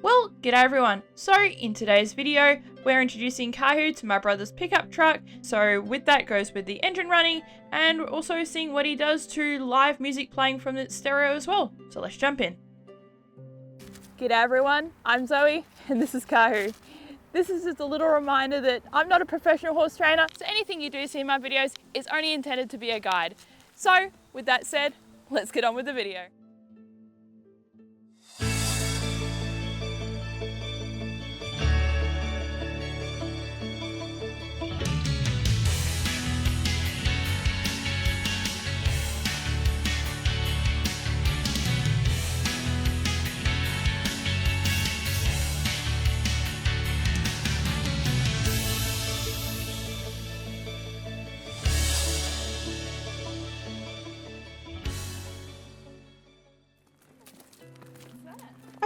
Well, g'day everyone. So in today's video, we're introducing Kahu to my brother's pickup truck. So with that goes with the engine running, and we're also seeing what he does to live music playing from the stereo as well. So let's jump in. G'day everyone, I'm Zoe and this is Kahu. This is just a little reminder that I'm not a professional horse trainer, so anything you do see in my videos is only intended to be a guide. So with that said, let's get on with the video.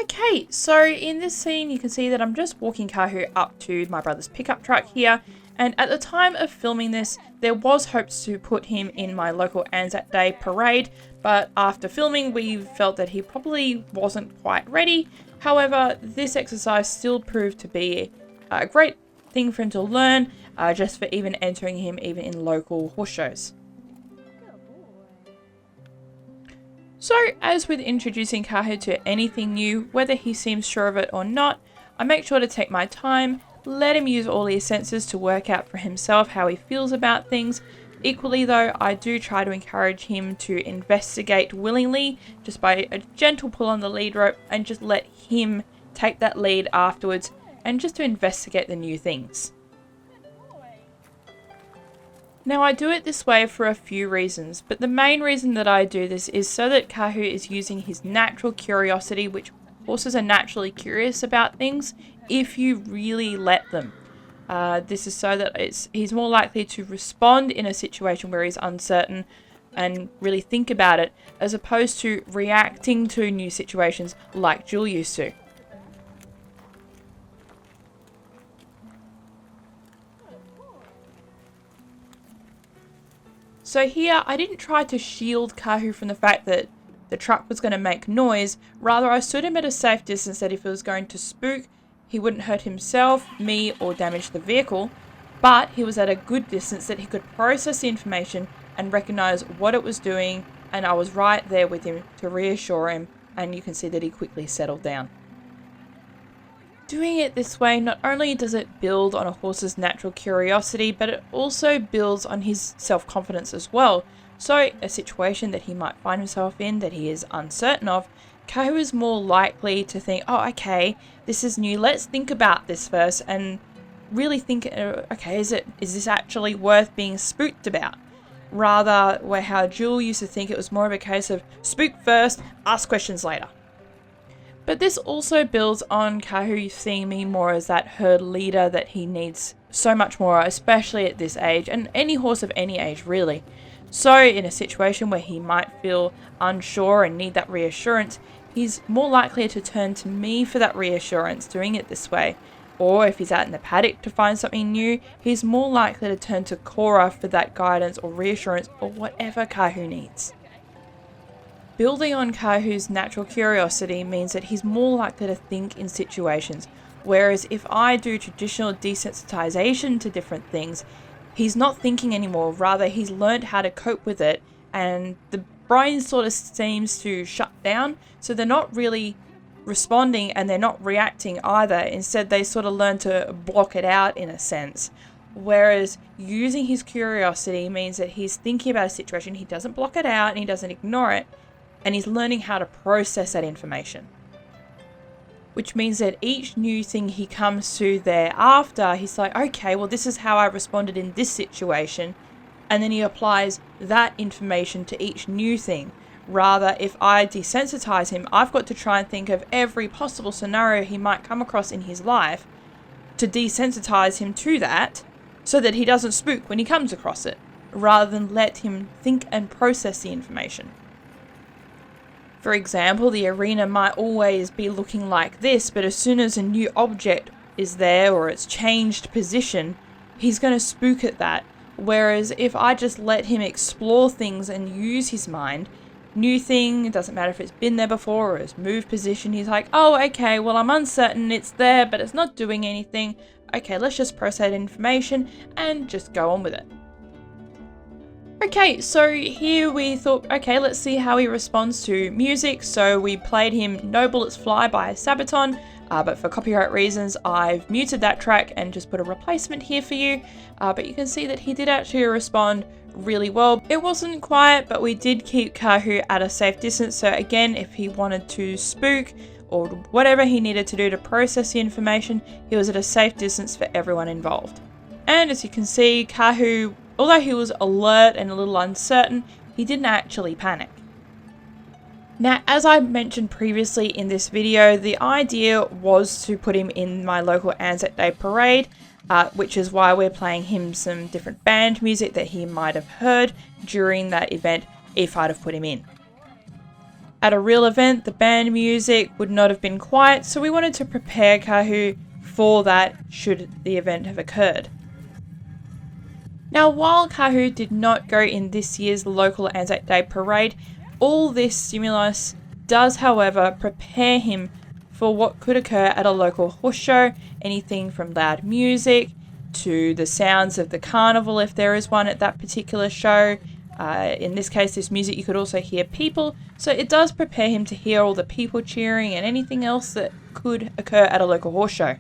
Okay, so in this scene you can see that I'm just walking Kahu up to my brother's pickup truck here, and at the time of filming this there was hopes to put him in my local Anzac Day parade, but after filming we felt that he probably wasn't quite ready. However, this exercise still proved to be a great thing for him to learn, just for even entering him even in local horse shows. So, as with introducing Kahu to anything new, whether he seems sure of it or not, I make sure to take my time, let him use all his senses to work out for himself how he feels about things. Equally though, I do try to encourage him to investigate willingly, just by a gentle pull on the lead rope, and just let him take that lead afterwards, and just to investigate the new things. Now I do it this way for a few reasons, but the main reason that I do this is so that Kahu is using his natural curiosity, which horses are naturally curious about things if you really let them. This is so that he's more likely to respond in a situation where he's uncertain and really think about it, as opposed to reacting to new situations like Jewel used to. So here, I didn't try to shield Kahu from the fact that the truck was going to make noise. Rather, I stood him at a safe distance that if it was going to spook, he wouldn't hurt himself, me, or damage the vehicle. But he was at a good distance that he could process the information and recognize what it was doing. And I was right there with him to reassure him. And you can see that he quickly settled down. Doing it this way, not only does it build on a horse's natural curiosity, but it also builds on his self-confidence as well. So a situation that he might find himself in that he is uncertain of, Kahu is more likely to think, oh, okay, this is new, let's think about this first, and really think, okay, is this actually worth being spooked about? Rather, where how Jewel used to think it was more of a case of spook first, ask questions later. But this also builds on Kahu seeing me more as that herd leader that he needs so much more, especially at this age, and any horse of any age really. So in a situation where he might feel unsure and need that reassurance, he's more likely to turn to me for that reassurance doing it this way. Or if he's out in the paddock to find something new, he's more likely to turn to Cora for that guidance or reassurance or whatever Kahu needs. Building on Kahu's natural curiosity means that he's more likely to think in situations, whereas if I do traditional desensitization to different things, he's not thinking anymore, rather he's learned how to cope with it, and the brain sort of seems to shut down, so they're not really responding and they're not reacting either. Instead, they sort of learn to block it out in a sense. Whereas using his curiosity means that he's thinking about a situation, he doesn't block it out and he doesn't ignore it, and he's learning how to process that information. Which means that each new thing he comes to thereafter, he's like, okay, well this is how I responded in this situation, and then he applies that information to each new thing. Rather, if I desensitize him, I've got to try and think of every possible scenario he might come across in his life to desensitize him to that, so that he doesn't spook when he comes across it, rather than let him think and process the information. For example, the arena might always be looking like this, but as soon as a new object is there or it's changed position, he's going to spook at that. Whereas if I just let him explore things and use his mind, new thing. It doesn't matter if it's been there before or it's moved position. He's like, oh, okay, well, I'm uncertain. It's there, but it's not doing anything. Okay, let's just process information and just go on with it. Okay, so here we thought, okay, let's see how he responds to music. So we played him No Bullets Fly by Sabaton, but for copyright reasons, I've muted that track and just put a replacement here for you. But you can see that he did actually respond really well. It wasn't quiet, but we did keep Kahu at a safe distance. So again, if he wanted to spook or whatever he needed to do to process the information, he was at a safe distance for everyone involved. And as you can see, Kahu, although he was alert and a little uncertain, he didn't actually panic. Now, as I mentioned previously in this video, the idea was to put him in my local Anzac Day parade, which is why we're playing him some different band music that he might have heard during that event if I'd have put him in. At a real event, the band music would not have been quiet, so we wanted to prepare Kahu for that should the event have occurred. Now, while Kahu did not go in this year's local Anzac Day parade, all this stimulus does, however, prepare him for what could occur at a local horse show, anything from loud music to the sounds of the carnival if there is one at that particular show. In this case, this music, you could also hear people, so it does prepare him to hear all the people cheering and anything else that could occur at a local horse show.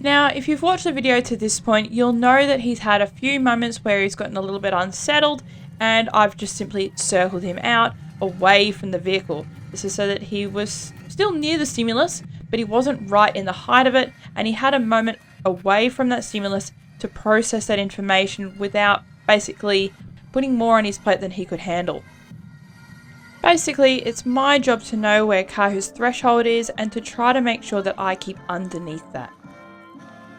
Now, if you've watched the video to this point, you'll know that he's had a few moments where he's gotten a little bit unsettled, and I've just simply circled him out away from the vehicle. This is so that he was still near the stimulus, but he wasn't right in the height of it, and he had a moment away from that stimulus to process that information without basically putting more on his plate than he could handle. Basically, it's my job to know where Kahu's threshold is and to try to make sure that I keep underneath that.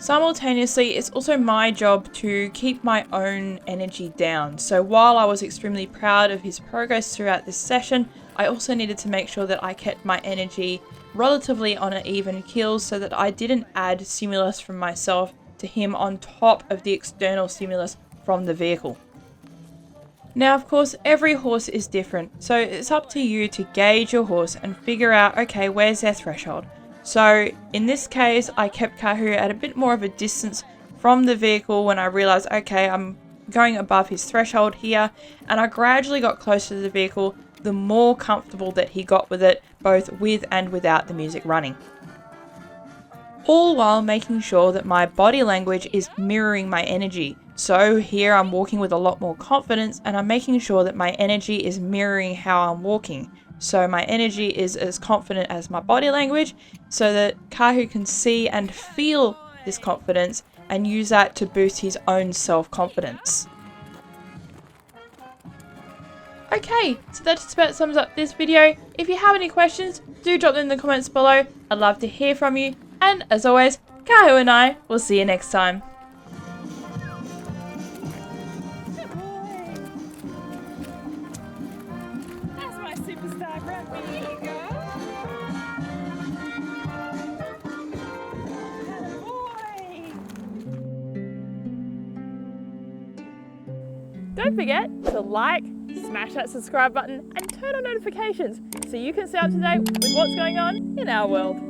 Simultaneously, it's also my job to keep my own energy down. So while I was extremely proud of his progress throughout this session, I also needed to make sure that I kept my energy relatively on an even keel so that I didn't add stimulus from myself to him on top of the external stimulus from the vehicle. Now, of course, every horse is different, so it's up to you to gauge your horse and figure out, okay, where's their threshold? So in this case, I kept Kahu at a bit more of a distance from the vehicle when I realized, okay, I'm going above his threshold here, and I gradually got closer to the vehicle the more comfortable that he got with it, both with and without the music running. All while making sure that my body language is mirroring my energy. So here I'm walking with a lot more confidence, and I'm making sure that my energy is mirroring how I'm walking. So my energy is as confident as my body language, so that Kahu can see and feel this confidence and use that to boost his own self-confidence. Okay, so that just about sums up this video. If you have any questions, do drop them in the comments below. I'd love to hear from you. And as always, Kahu and I will see you next time. That's my superstar Brumby. Here you go. Attaboy. Don't forget to like, smash that subscribe button and turn on notifications so you can stay up to date with what's going on in our world.